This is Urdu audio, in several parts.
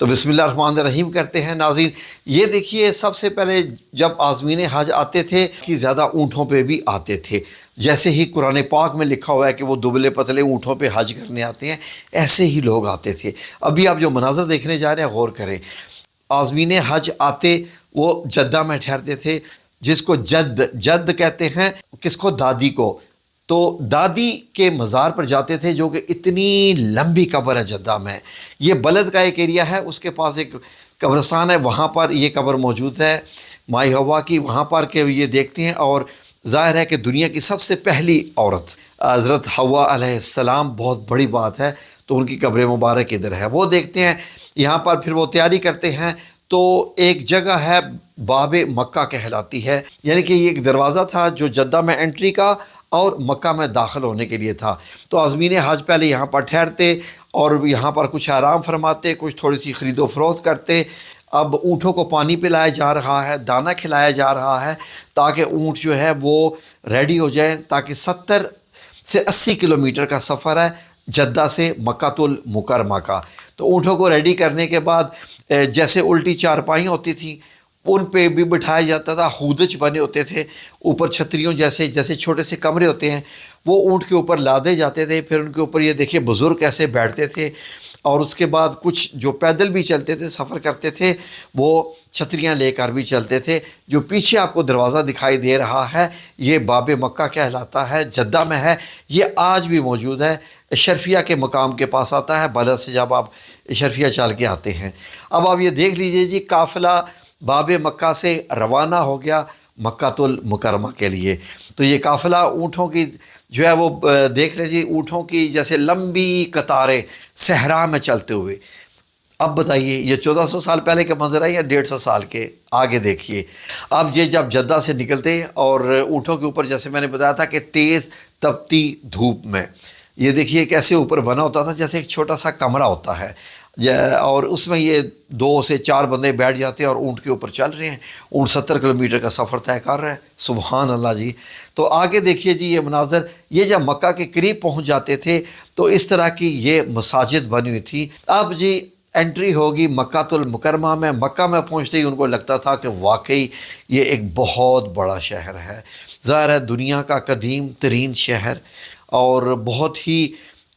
تو بسم اللہ الرحمن الرحیم کرتے ہیں ناظرین۔ یہ دیکھیے، سب سے پہلے جب عازمین حج آتے تھے کہ زیادہ اونٹوں پہ بھی آتے تھے، جیسے ہی قرآن پاک میں لکھا ہوا ہے کہ وہ دبلے پتلے اونٹوں پہ حج کرنے آتے ہیں، ایسے ہی لوگ آتے تھے۔ ابھی آپ جو مناظر دیکھنے جا رہے ہیں غور کریں۔ عازمین حج آتے، وہ جدہ میں ٹھہرتے تھے، جس کو جد کہتے ہیں، کس کو؟ دادی کو۔ تو دادی کے مزار پر جاتے تھے، جو کہ اتنی لمبی قبر ہے جدہ میں۔ یہ بلد کا ایک ایریا ہے، اس کے پاس ایک قبرستان ہے، وہاں پر یہ قبر موجود ہے مائی حوا کی، وہاں پر کہ یہ دیکھتے ہیں۔ اور ظاہر ہے کہ دنیا کی سب سے پہلی عورت حضرت حوا علیہ السلام، بہت بڑی بات ہے، تو ان کی قبر مبارک ادھر ہے، وہ دیکھتے ہیں۔ یہاں پر پھر وہ تیاری کرتے ہیں، تو ایک جگہ ہے باب مکہ کہلاتی ہے، یعنی کہ یہ ایک دروازہ تھا جو جدہ میں انٹری کا اور مکہ میں داخل ہونے کے لیے تھا۔ تو عازمین حج پہلے یہاں پر ٹھہرتے اور یہاں پر کچھ آرام فرماتے، کچھ تھوڑی سی خرید و فروخت کرتے۔ اب اونٹوں کو پانی پلایا جا رہا ہے، دانہ کھلایا جا رہا ہے، تاکہ اونٹ جو ہے وہ ریڈی ہو جائیں، تاکہ 70 سے 80 کلومیٹر کا سفر ہے جدہ سے مکہ المکرمہ کا۔ تو اونٹوں کو ریڈی کرنے کے بعد جیسے الٹی چارپائیاں ہوتی تھیں، ان پہ بھی بٹھایا جاتا تھا، ہودج بنے ہوتے تھے اوپر چھتریوں جیسے چھوٹے سے کمرے ہوتے ہیں، وہ اونٹ کے اوپر لادے جاتے تھے۔ پھر ان کے اوپر یہ دیکھیے بزرگ کیسے بیٹھتے تھے، اور اس کے بعد کچھ جو پیدل بھی چلتے تھے، سفر کرتے تھے، وہ چھتریاں لے کر بھی چلتے تھے۔ جو پیچھے آپ کو دروازہ دکھائی دے رہا ہے، یہ باب مکہ کہلاتا ہے، جدہ میں ہے، یہ آج بھی موجود ہے، اشرفیہ کے مقام کے پاس آتا ہے، بلد سے جب آپ اشرفیہ چل کے آتے ہیں۔ اب آپ یہ دیکھ لیجئے جی، قافلہ باب مکہ سے روانہ ہو گیا مکہ المکرمہ کے لیے۔ تو یہ قافلہ اونٹوں کی جو ہے وہ دیکھ لیجیے، اونٹوں کی جیسے لمبی قطاریں صحرا میں چلتے ہوئے۔ اب بتائیے، یہ 1400 سال پہلے کے منظر ہے یا 150 سال کے؟ آگے دیکھیے۔ اب یہ جب جدہ سے نکلتے اور اونٹوں کے اوپر، جیسے میں نے بتایا تھا کہ تیز تپتی دھوپ میں، یہ دیکھیے کیسے اوپر بنا ہوتا تھا، جیسے ایک چھوٹا سا کمرہ ہوتا ہے، اور اس میں یہ 2 سے 4 بندے بیٹھ جاتے ہیں اور اونٹ کے اوپر چل رہے ہیں۔ اونٹ 70 کلومیٹر کا سفر طے کر رہا ہے، سبحان اللہ جی۔ تو آگے دیکھیے جی یہ مناظر، یہ جب مکہ کے قریب پہنچ جاتے تھے تو اس طرح کی یہ مساجد بنی ہوئی تھی۔ اب جی انٹری ہوگی مکہ المکرمہ میں۔ مکہ میں پہنچتے ہی ان کو لگتا تھا کہ واقعی یہ ایک بہت بڑا شہر ہے، ظاہر ہے دنیا کا قدیم ترین شہر، اور بہت ہی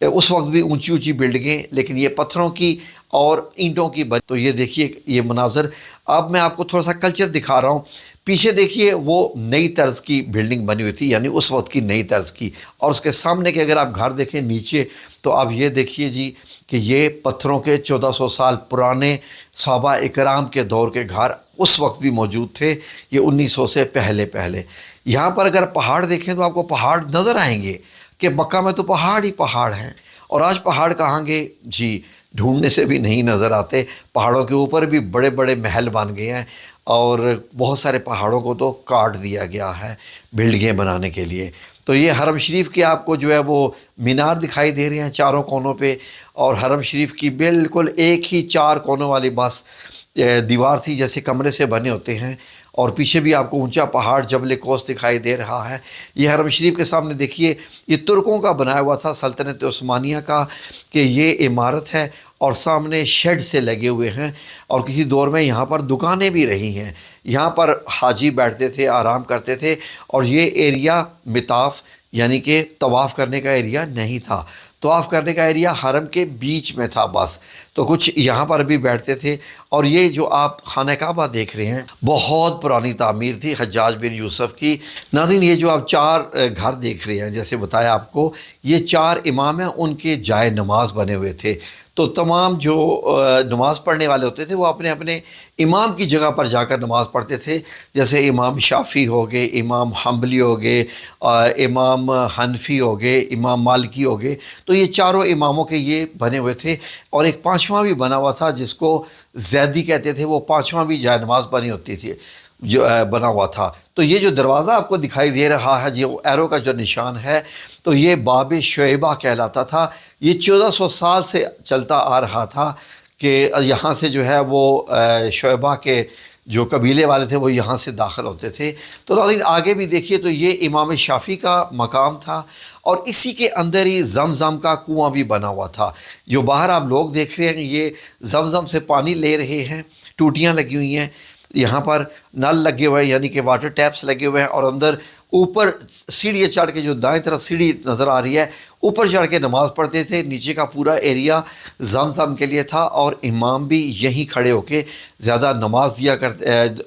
اس وقت بھی اونچی اونچی بلڈنگیں، لیکن یہ پتھروں کی اور اینٹوں کی بنی۔ تو یہ دیکھیے یہ مناظر۔ اب میں آپ کو تھوڑا سا کلچر دکھا رہا ہوں۔ پیچھے دیکھیے وہ نئی طرز کی بلڈنگ بنی ہوئی تھی، یعنی اس وقت کی نئی طرز کی، اور اس کے سامنے کے اگر آپ گھر دیکھیں نیچے، تو آپ یہ دیکھیے جی کہ یہ پتھروں کے 1400 سال پرانے صحابہ اکرام کے دور کے گھر اس وقت بھی موجود تھے، یہ 1900 سے پہلے۔ یہاں پر اگر پہاڑ دیکھیں تو آپ کو پہاڑ نظر آئیں گے کہ مکہ میں تو پہاڑ ہی پہاڑ ہیں، اور آج پہاڑ کہاں گے جی؟ ڈھونڈنے سے بھی نہیں نظر آتے۔ پہاڑوں کے اوپر بھی بڑے بڑے محل بن گئے ہیں، اور بہت سارے پہاڑوں کو تو کاٹ دیا گیا ہے بلڈنگیں بنانے کے لیے۔ تو یہ حرم شریف کے آپ کو جو ہے وہ مینار دکھائی دے رہے ہیں چاروں کونوں پہ، اور حرم شریف کی بالکل ایک ہی 4 کونوں والی بس دیوار تھی، جیسے کمرے سے بنے ہوتے ہیں، اور پیچھے بھی آپ کو اونچا پہاڑ جبل کوس دکھائی دے رہا ہے۔ یہ حرم شریف کے سامنے دیکھیے، یہ ترکوں کا بنایا ہوا تھا، سلطنت عثمانیہ کا، کہ یہ عمارت ہے، اور سامنے شیڈ سے لگے ہوئے ہیں، اور کسی دور میں یہاں پر دکانیں بھی رہی ہیں۔ یہاں پر حاجی بیٹھتے تھے، آرام کرتے تھے، اور یہ ایریا مطاف یعنی کہ طواف کرنے کا ایریا نہیں تھا۔ طواف کرنے کا ایریا حرم کے بیچ میں تھا بس، تو کچھ یہاں پر بھی بیٹھتے تھے۔ اور یہ جو آپ خانہ کعبہ دیکھ رہے ہیں، بہت پرانی تعمیر تھی حجاج بن یوسف کی۔ ناظرین یہ جو آپ 4 گھر دیکھ رہے ہیں، جیسے بتایا آپ کو، یہ 4 امام ہیں، ان کے جائے نماز بنے ہوئے تھے۔ تو تمام جو نماز پڑھنے والے ہوتے تھے وہ اپنے اپنے امام کی جگہ پر جا کر نماز پڑھتے تھے، جیسے امام شافعی ہو گئے، امام حنبلی ہو گئے، امام حنفی ہو گئے، امام مالکی ہو گئے۔ تو یہ 4 اماموں کے یہ بنے ہوئے تھے، اور ایک 5واں بھی بنا ہوا تھا جس کو زیدی کہتے تھے، وہ 5واں بھی جائے نماز بنی ہوتی تھی، جو بنا ہوا تھا۔ تو یہ جو دروازہ آپ کو دکھائی دے رہا ہے، جو ایرو کا جو نشان ہے، تو یہ باب شعیبہ کہلاتا تھا۔ یہ 1400 سال سے چلتا آ رہا تھا کہ یہاں سے جو ہے وہ شعیبہ کے جو قبیلے والے تھے وہ یہاں سے داخل ہوتے تھے۔ تو ناظرین آگے بھی دیکھیے تو یہ امام شافعی کا مقام تھا، اور اسی کے اندر ہی زمزم کا کنواں بھی بنا ہوا تھا۔ جو باہر آپ لوگ دیکھ رہے ہیں یہ زمزم سے پانی لے رہے ہیں، ٹوٹیاں لگی ہوئی ہیں، یہاں پر نل لگے ہوئے ہیں، یعنی کہ واٹر ٹیپس لگے ہوئے ہیں، اور اندر اوپر سیڑھیاں چڑھ کے، جو دائیں طرف سیڑھی نظر آ رہی ہے، اوپر چڑھ کے نماز پڑھتے تھے۔ نیچے کا پورا ایریا زمزم کے لیے تھا، اور امام بھی یہیں کھڑے ہو کے زیادہ نماز دیا کرتے،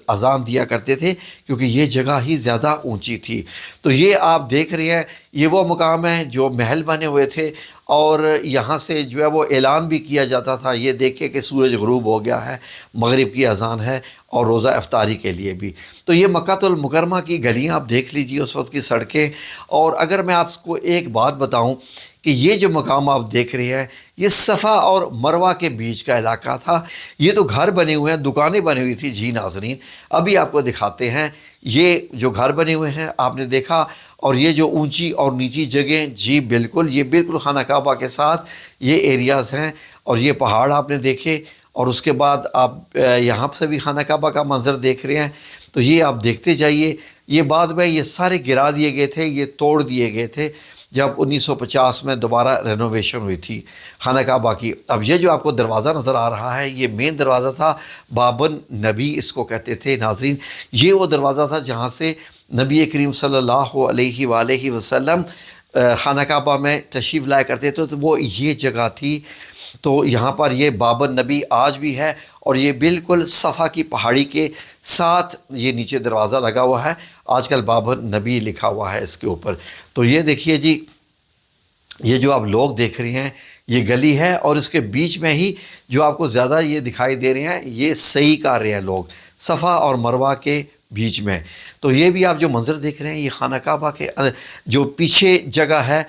اذان دیا کرتے تھے، کیونکہ یہ جگہ ہی زیادہ اونچی تھی۔ تو یہ آپ دیکھ رہے ہیں یہ وہ مقام ہے جو محل بنے ہوئے تھے، اور یہاں سے جو ہے وہ اعلان بھی کیا جاتا تھا، یہ دیکھے کہ سورج غروب ہو گیا ہے، مغرب کی اذان ہے، اور روزہ افطاری کے لیے بھی۔ تو یہ مکہ المکرمہ کی گلیاں آپ دیکھ لیجئے، اس وقت کی سڑکیں۔ اور اگر میں آپ کو ایک بات بتاؤں کہ یہ جو مقام آپ دیکھ رہے ہیں یہ صفا اور مروہ کے بیچ کا علاقہ تھا۔ یہ تو گھر بنے ہوئے ہیں، دکانیں بنی ہوئی تھی جی ناظرین، ابھی آپ کو دکھاتے ہیں۔ یہ جو گھر بنے ہوئے ہیں آپ نے دیکھا، اور یہ جو اونچی اور نیچی جگہیں، جی بالکل یہ بالکل خانہ کعبہ کے ساتھ یہ ایریاز ہیں، اور یہ پہاڑ آپ نے دیکھے، اور اس کے بعد آپ یہاں سے بھی خانہ کعبہ کا منظر دیکھ رہے ہیں۔ تو یہ آپ دیکھتے جائیے، یہ بعد میں یہ سارے گرا دیے گئے تھے، یہ توڑ دیے گئے تھے جب 1950 میں دوبارہ رینوویشن ہوئی تھی خانہ کعبہ کی۔ اب یہ جو آپ کو دروازہ نظر آ رہا ہے یہ مین دروازہ تھا، باب النبی اس کو کہتے تھے ناظرین۔ یہ وہ دروازہ تھا جہاں سے نبی کریم صلی اللہ علیہ وآلہ وسلم خانہ کعبہ میں تشریف لایا کرتے تھے، تو وہ یہ جگہ تھی۔ تو یہاں پر یہ باب النبی آج بھی ہے، اور یہ بالکل صفا کی پہاڑی کے ساتھ یہ نیچے دروازہ لگا ہوا ہے، آج کل باب النبی لکھا ہوا ہے اس کے اوپر۔ تو یہ دیکھیے جی، یہ جو آپ لوگ دیکھ رہے ہیں یہ گلی ہے، اور اس کے بیچ میں ہی جو آپ کو زیادہ یہ دکھائی دے رہے ہیں یہ صحیح کر رہے ہیں لوگ، صفا اور مروہ کے بیچ میں۔ تو یہ بھی آپ جو منظر دیکھ رہے ہیں یہ خانہ کعبہ کے جو پیچھے جگہ ہے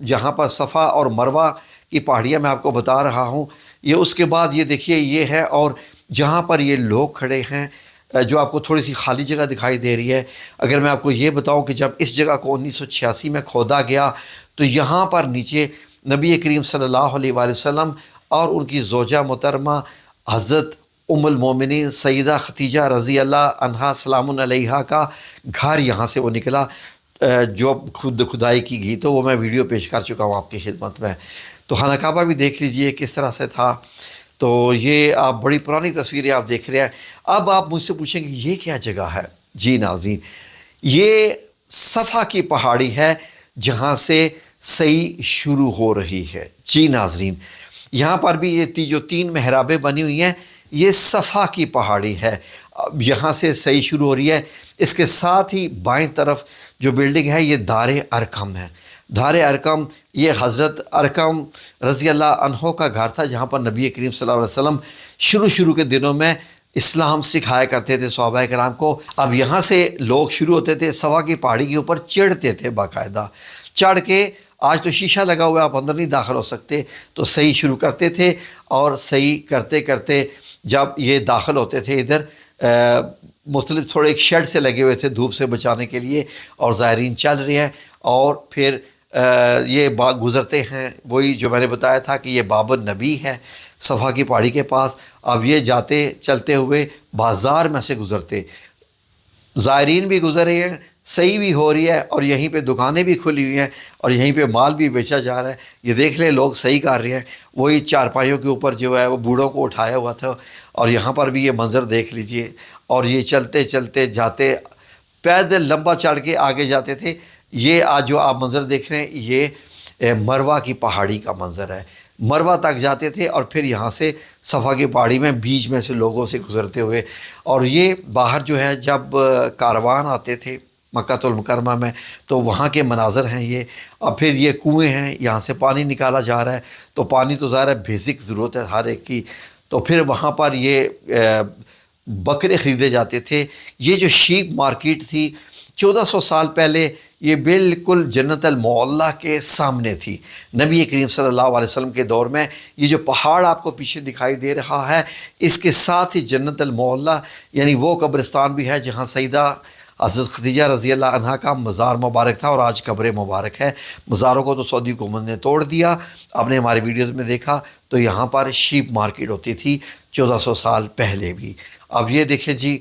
جہاں پر صفا اور مروہ کی پہاڑیاں میں آپ کو بتا رہا ہوں، یہ اس کے بعد یہ دیکھیے یہ ہے، اور جہاں پر یہ لوگ کھڑے ہیں جو آپ کو تھوڑی سی خالی جگہ دکھائی دے رہی ہے۔ اگر میں آپ کو یہ بتاؤں کہ جب اس جگہ کو 1986 میں کھودا گیا تو یہاں پر نیچے نبی کریم صلی اللہ علیہ وآلہ وسلم اور ان کی زوجہ محترمہ حضرت ام المومنین سیدہ ختیجہ رضی اللہ عنہا سلام علیہا کا گھر یہاں سے وہ نکلا، جو کھدائی کی گئی، تو وہ میں ویڈیو پیش کر چکا ہوں آپ کی خدمت میں۔ تو خانہ کعبہ بھی دیکھ لیجئے کس طرح سے تھا۔ تو یہ آپ بڑی پرانی تصویریں آپ دیکھ رہے ہیں۔ اب آپ مجھ سے پوچھیں گے یہ کیا جگہ ہے؟ جی ناظرین، یہ صفا کی پہاڑی ہے جہاں سے صحیح شروع ہو رہی ہے۔ جی ناظرین، یہاں پر بھی یہ جو 3 محرابیں بنی ہوئی ہیں یہ صفا کی پہاڑی ہے، اب یہاں سے صحیح شروع ہو رہی ہے۔ اس کے ساتھ ہی بائیں طرف جو بلڈنگ ہے یہ دار ارقم ہے۔ دار ارقم یہ حضرت ارقم رضی اللہ عنہ کا گھر تھا، جہاں پر نبی کریم صلی اللہ علیہ وسلم شروع کے دنوں میں اسلام سکھایا کرتے تھے صحابہ کرام کو۔ اب یہاں سے لوگ شروع ہوتے تھے، صفا کی پہاڑی کے اوپر چڑھتے تھے، باقاعدہ چڑھ کے، آج تو شیشہ لگا ہوا ہے آپ اندر نہیں داخل ہو سکتے، تو صحیح شروع کرتے تھے، اور صحیح کرتے کرتے جب یہ داخل ہوتے تھے ادھر مختلف تھوڑے ایک شیڈ سے لگے ہوئے تھے دھوپ سے بچانے کے لیے، اور زائرین چل رہے ہیں، اور پھر یہ باغ گزرتے ہیں، وہی جو میں نے بتایا تھا کہ یہ باب النبی ہے صفا کی پہاڑی کے پاس۔ اب یہ جاتے چلتے ہوئے بازار میں سے گزرتے، زائرین بھی گزر رہے ہیں، صحیح بھی ہو رہی ہے، اور یہیں پہ دکانیں بھی کھلی ہوئی ہیں، اور یہیں پہ مال بھی بیچا جا رہا ہے۔ یہ دیکھ لیں لوگ صحیح کر رہے ہیں، وہی چارپائیوں کے اوپر جو ہے وہ بوڑھوں کو اٹھایا ہوا تھا، اور یہاں پر بھی یہ منظر دیکھ لیجئے۔ اور یہ چلتے چلتے جاتے پیدل لمبا چڑھ کے آگے جاتے تھے۔ یہ آج جو آپ منظر دیکھ رہے ہیں یہ مروہ کی پہاڑی کا منظر ہے، مروہ تک جاتے تھے، اور پھر یہاں سے صفا کی پہاڑی میں بیچ میں سے لوگوں سے گزرتے ہوئے، اور یہ باہر جو ہے جب کاروان آتے تھے مکہ المکرمہ میں تو وہاں کے مناظر ہیں یہ۔ اب پھر یہ کنویں ہیں، یہاں سے پانی نکالا جا رہا ہے، تو پانی تو ظاہر ہے بیسک ضرورت ہے ہر ایک کی۔ تو پھر وہاں پر یہ بکرے خریدے جاتے تھے۔ یہ جو شیپ مارکیٹ تھی 1400 سال پہلے یہ بالکل جنت المعلیٰ کے سامنے تھی، نبی کریم صلی اللہ علیہ وسلم کے دور میں۔ یہ جو پہاڑ آپ کو پیچھے دکھائی دے رہا ہے اس کے ساتھ ہی جنت المعلیٰ یعنی وہ قبرستان بھی ہے جہاں سیدہ حضرت ختیجہ رضی اللہ عنہا کا مزار مبارک تھا، اور آج قبر مبارک ہے۔ مزاروں کو تو سعودی حکومت نے توڑ دیا، آپ نے ہماری ویڈیوز میں دیکھا۔ تو یہاں پر شیپ مارکیٹ ہوتی تھی 1400 سال پہلے بھی، اب یہ دیکھیں جی،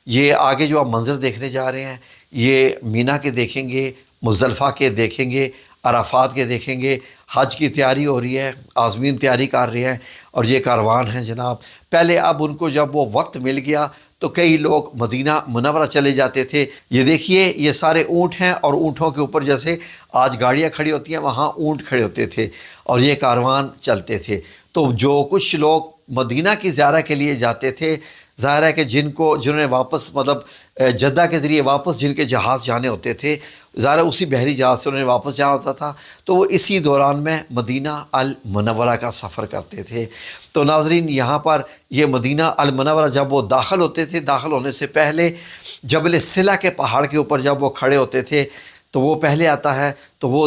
یہ آگے جو آپ منظر دیکھنے جا رہے ہیں یہ مینا کے دیکھیں گے، مزدلفہ کے دیکھیں گے، عرفات کے دیکھیں گے۔ حج کی تیاری ہو رہی ہے، عازمین تیاری کر رہے ہیں، اور یہ کاروان ہیں جناب۔ پہلے اب ان کو جب وہ وقت مل گیا تو کئی لوگ مدینہ منورہ چلے جاتے تھے۔ یہ دیکھیے یہ سارے اونٹ ہیں، اور اونٹوں کے اوپر جیسے آج گاڑیاں کھڑی ہوتی ہیں وہاں اونٹ کھڑے ہوتے تھے، اور یہ کاروان چلتے تھے۔ تو جو کچھ لوگ مدینہ کی زیارت کے لیے جاتے تھے، ظاہر ہے کہ جنہوں نے واپس مطلب جدہ کے ذریعے واپس جن کے جہاز جانے ہوتے تھے، ظاہر اسی بحری جہاز سے انہوں نے واپس جانا ہوتا تھا، تو وہ اسی دوران میں مدینہ المنورہ کا سفر کرتے تھے۔ تو ناظرین یہاں پر یہ مدینہ المنورہ جب وہ داخل ہوتے تھے، داخل ہونے سے پہلے جبل صلہ کے پہاڑ کے اوپر جب وہ کھڑے ہوتے تھے تو وہ پہلے آتا ہے، تو وہ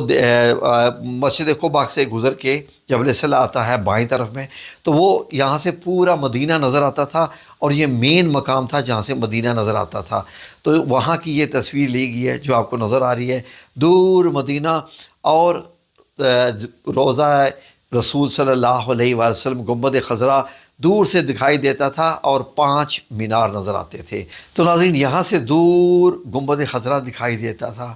مسجد قباء سے گزر کے جبل صلہ آتا ہے بائیں طرف میں، تو وہ یہاں سے پورا مدینہ نظر آتا تھا، اور یہ مین مقام تھا جہاں سے مدینہ نظر آتا تھا۔ تو وہاں کی یہ تصویر لی گئی ہے جو آپ کو نظر آ رہی ہے، دور مدینہ اور روضہ رسول صلی اللہ علیہ وآلہ وسلم گنبد خضرا دور سے دکھائی دیتا تھا، اور 5 مینار نظر آتے تھے۔ تو ناظرین یہاں سے دور گنبد خضرا دکھائی دیتا تھا،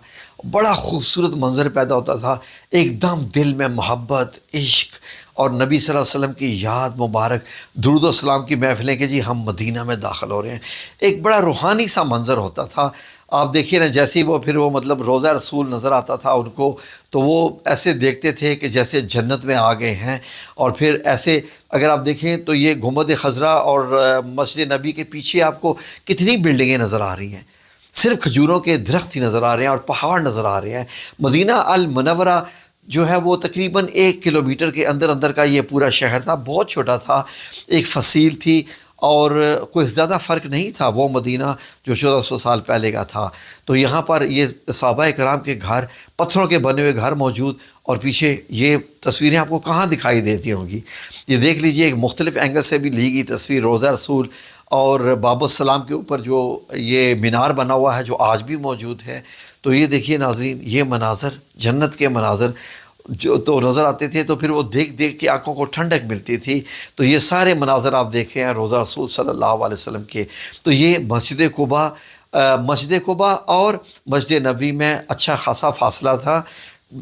بڑا خوبصورت منظر پیدا ہوتا تھا، ایک دم دل میں محبت، عشق اور نبی صلی اللہ علیہ وسلم کی یاد مبارک، درود و سلام کی محفلیں کہ جی ہم مدینہ میں داخل ہو رہے ہیں۔ ایک بڑا روحانی سا منظر ہوتا تھا۔ آپ دیکھیے نا، جیسے ہی وہ پھر وہ مطلب روضہ رسول نظر آتا تھا ان کو، تو وہ ایسے دیکھتے تھے کہ جیسے جنت میں آ گئے ہیں۔ اور پھر ایسے اگر آپ دیکھیں تو یہ گنبد خضرا اور مسجد نبی کے پیچھے آپ کو کتنی بلڈنگیں نظر آ رہی ہیں، صرف کھجوروں کے درخت ہی نظر آ رہے ہیں اور پہاڑ نظر آ رہے ہیں۔ مدینہ المنورہ جو ہے وہ تقریباً 1 کلومیٹر کے اندر کا یہ پورا شہر تھا، بہت چھوٹا تھا، ایک فصیل تھی، اور کوئی زیادہ فرق نہیں تھا وہ مدینہ جو 1400 سال پہلے کا تھا۔ تو یہاں پر یہ صحابہ کرام کے گھر، پتھروں کے بنے ہوئے گھر موجود، اور پیچھے یہ تصویریں آپ کو کہاں دکھائی دیتی ہوں گی، یہ دیکھ لیجئے، ایک مختلف اینگل سے بھی لی گئی تصویر روضہ رسول اور باب السلام کے اوپر جو یہ مینار بنا ہوا ہے جو آج بھی موجود ہے۔ تو یہ دیکھیے ناظرین، یہ مناظر جنت کے مناظر جو تو نظر آتے تھے، تو پھر وہ دیکھ دیکھ کے آنکھوں کو ٹھنڈک ملتی تھی۔ تو یہ سارے مناظر آپ دیکھے ہیں روضہ رسول صلی اللہ علیہ وسلم کے۔ تو یہ مسجد قباء اور مسجد نبوی میں اچھا خاصا فاصلہ تھا،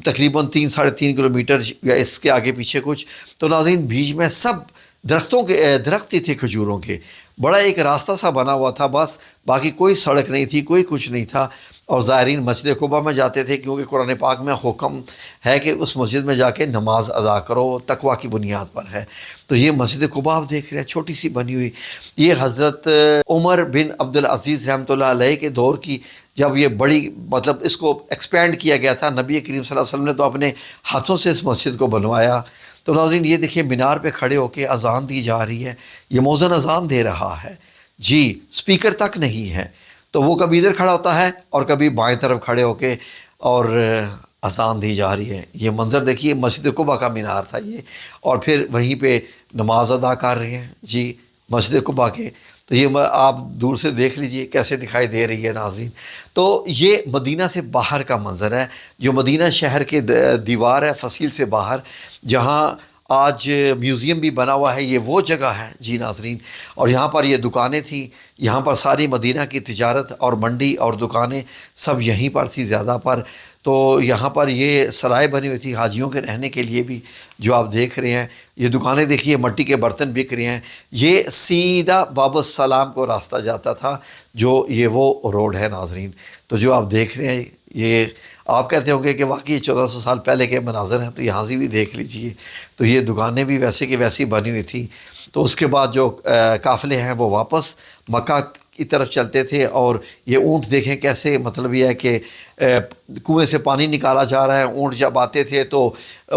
تقریباً 3-3.5 کلومیٹر یا اس کے آگے پیچھے کچھ۔ تو ناظرین بیچ میں سب درخت ہی تھے کھجوروں کے، بڑا ایک راستہ سا بنا ہوا تھا بس، باقی کوئی سڑک نہیں تھی، کوئی کچھ نہیں تھا۔ اور زائرین مسجد قباء میں جاتے تھے کیونکہ قرآن پاک میں حکم ہے کہ اس مسجد میں جا کے نماز ادا کرو، تقویٰ کی بنیاد پر ہے۔ تو یہ مسجد قباء آپ دیکھ رہے ہیں، چھوٹی سی بنی ہوئی، یہ حضرت عمر بن عبدالعزیز رحمۃ اللہ علیہ کے دور کی، جب یہ بڑی مطلب اس کو ایکسپینڈ کیا گیا تھا، نبی کریم صلی اللہ علیہ وسلم نے تو اپنے ہاتھوں سے اس مسجد کو بنوایا۔ تو ناظرین یہ دیکھیے مینار پہ کھڑے ہو کے اذان دی جا رہی ہے، یہ مؤذن اذان دے رہا ہے جی، سپیکر تک نہیں ہے، تو وہ کبھی ادھر کھڑا ہوتا ہے اور کبھی بائیں طرف کھڑے ہو کے اور اذان دی جا رہی ہے۔ یہ منظر دیکھیے، مسجد قباء کا مینار تھا یہ، اور پھر وہیں پہ نماز ادا کر رہے ہیں جی مسجد قباء کے۔ تو یہ آپ دور سے دیکھ لیجئے کیسے دکھائی دے رہی ہے ناظرین۔ تو یہ مدینہ سے باہر کا منظر ہے، جو مدینہ شہر کے دیوار ہے فصیل سے باہر، جہاں آج میوزیم بھی بنا ہوا ہے، یہ وہ جگہ ہے جی ناظرین۔ اور یہاں پر یہ دکانیں تھیں، یہاں پر ساری مدینہ کی تجارت اور منڈی اور دکانیں سب یہیں پر تھی زیادہ پر۔ تو یہاں پر یہ سرائے بنی ہوئی تھی حاجیوں کے رہنے کے لیے بھی، جو آپ دیکھ رہے ہیں۔ یہ دکانیں دیکھیے، مٹی کے برتن بک رہے ہیں، یہ سیدھا باب السلام کو راستہ جاتا تھا، جو یہ وہ روڈ ہے ناظرین۔ تو جو آپ دیکھ رہے ہیں، یہ آپ کہتے ہوں گے کہ واقعی 1400 سال پہلے کے مناظر ہیں، تو یہاں سے بھی دیکھ لیجئے۔ تو یہ دکانیں بھی ویسے کی ویسی بنی ہوئی تھی۔ تو اس کے بعد جو قافلے ہیں وہ واپس مکہ کی طرف چلتے تھے، اور یہ اونٹ دیکھیں کیسے، مطلب یہ ہے کہ کنویں سے پانی نکالا جا رہا ہے۔ اونٹ جب آتے تھے تو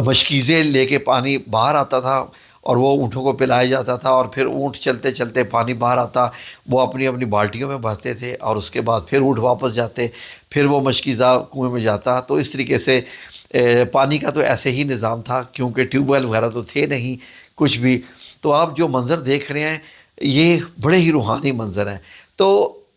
مشکیزیں لے کے پانی باہر آتا تھا، اور وہ اونٹوں کو پلایا جاتا تھا، اور پھر اونٹ چلتے چلتے پانی باہر آتا، وہ اپنی اپنی بالٹیوں میں بھرتے تھے، اور اس کے بعد پھر اونٹ واپس جاتے، پھر وہ مشکیزہ کنویں میں جاتا۔ تو اس طریقے سے پانی کا تو ایسے ہی نظام تھا، کیونکہ ٹیوب ویل وغیرہ تو تھے نہیں کچھ بھی۔ تو آپ جو منظر دیکھ رہے ہیں یہ بڑے ہی روحانی منظر ہیں۔ تو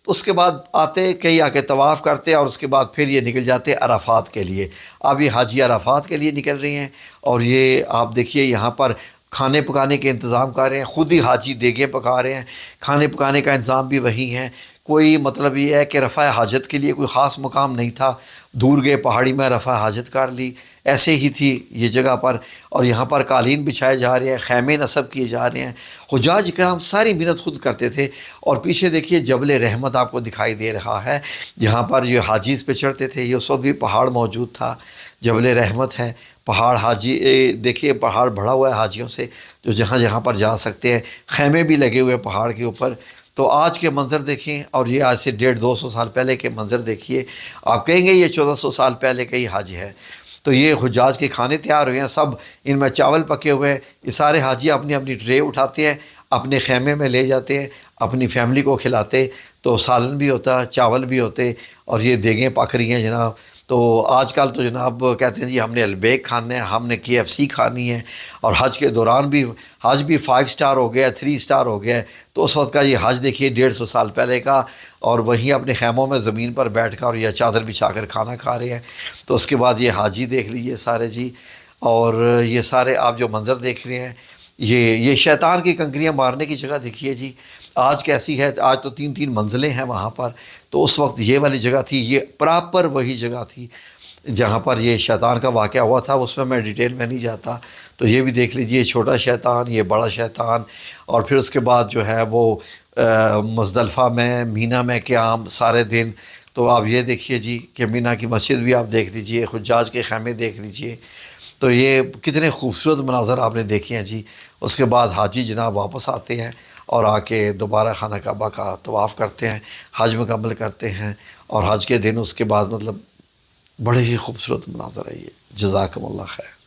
اس کے بعد آتے کئی آ کے طواف کرتے، اور اس کے بعد پھر یہ نکل جاتے عرفات کے لیے۔ اب یہ حاجی عرفات کے لیے نکل رہے ہیں، اور یہ آپ دیکھیے یہاں پر کھانے پکانے کے انتظام کر رہے ہیں، خود ہی حاجی دیگیں پکا رہے ہیں، کھانے پکانے کا انتظام بھی وہی ہے۔ کوئی مطلب یہ ہے کہ رفع حاجت کے لیے کوئی خاص مقام نہیں تھا، دور گئے پہاڑی میں رفع حاجت کر لی، ایسے ہی تھی یہ جگہ پر۔ اور یہاں پر قالین بچھائے جا رہے ہیں، خیمے نصب کیے جا رہے ہیں۔ حجاج کرام ساری محنت خود کرتے تھے۔ اور پیچھے دیکھیے جبل رحمت آپ کو دکھائی دے رہا ہے، جہاں پر یہ حاجی اس پہ چڑھتے تھے، یہ اس وقت بھی پہاڑ موجود تھا، جبل رحمت ہے پہاڑ۔ حاجی دیکھیے پہاڑ بڑھا ہوا ہے حاجیوں سے جو جہاں جہاں پر جا سکتے ہیں، خیمے بھی لگے ہوئے ہیں پہاڑ کے اوپر۔ تو آج کے منظر دیکھیں اور یہ آج سے 150-200 سال پہلے کے منظر دیکھیے، آپ کہیں گے یہ 1400 سال پہلے کا ہی حج ہے۔ تو یہ حجاج کے کھانے تیار ہوئے ہیں، سب ان میں چاول پکے ہوئے ہیں، یہ سارے حاجی اپنی اپنی ٹرے اٹھاتے ہیں، اپنے خیمے میں لے جاتے ہیں، اپنی فیملی کو کھلاتے، تو سالن بھی ہوتا، چاول بھی ہوتے، اور یہ دیگیں پک رہی ہیں جناب۔ تو آج کل تو جناب کہتے ہیں جی ہم نے البیک کھانا ہے، ہم نے KFC کھانی ہے، اور حج کے دوران بھی حج بھی 5 اسٹار ہو گیا، 3 اسٹار ہو گیا ہے۔ تو اس وقت کا یہ حج دیکھیے 150 سال پہلے کا، اور وہیں اپنے خیموں میں زمین پر بیٹھ کر یا چادر بچھا کر کھانا کھا رہے ہیں۔ تو اس کے بعد یہ حاجی دیکھ لیجیے سارے جی، اور یہ سارے آپ جو منظر دیکھ رہے ہیں، یہ شیطان کی کنکریاں مارنے کی جگہ دیکھیے جی آج کیسی ہے۔ آج تو 3 منزلیں ہیں وہاں پر، تو اس وقت یہ والی جگہ تھی، یہ پراپر وہی جگہ تھی جہاں پر یہ شیطان کا واقعہ ہوا تھا۔ اس میں ڈیٹیل میں نہیں جاتا، تو یہ بھی دیکھ لیجئے، چھوٹا شیطان، یہ بڑا شیطان، اور پھر اس کے بعد جو ہے وہ مزدلفہ میں، مینا میں قیام سارے دن۔ تو آپ یہ دیکھیے جی کہ مینا کی مسجد بھی آپ دیکھ لیجئے، حجاج کے خیمے دیکھ لیجئے، تو یہ کتنے خوبصورت مناظر آپ نے دیکھے ہیں جی۔ اس کے بعد حاجی جناب واپس آتے ہیں اور آ کے دوبارہ خانہ کعبہ کا طواف کرتے ہیں، حج مکمل کرتے ہیں، اور حج کے دن اس کے بعد مطلب بڑے ہی خوبصورت مناظر ہے یہ۔ جزاکم اللہ خیر۔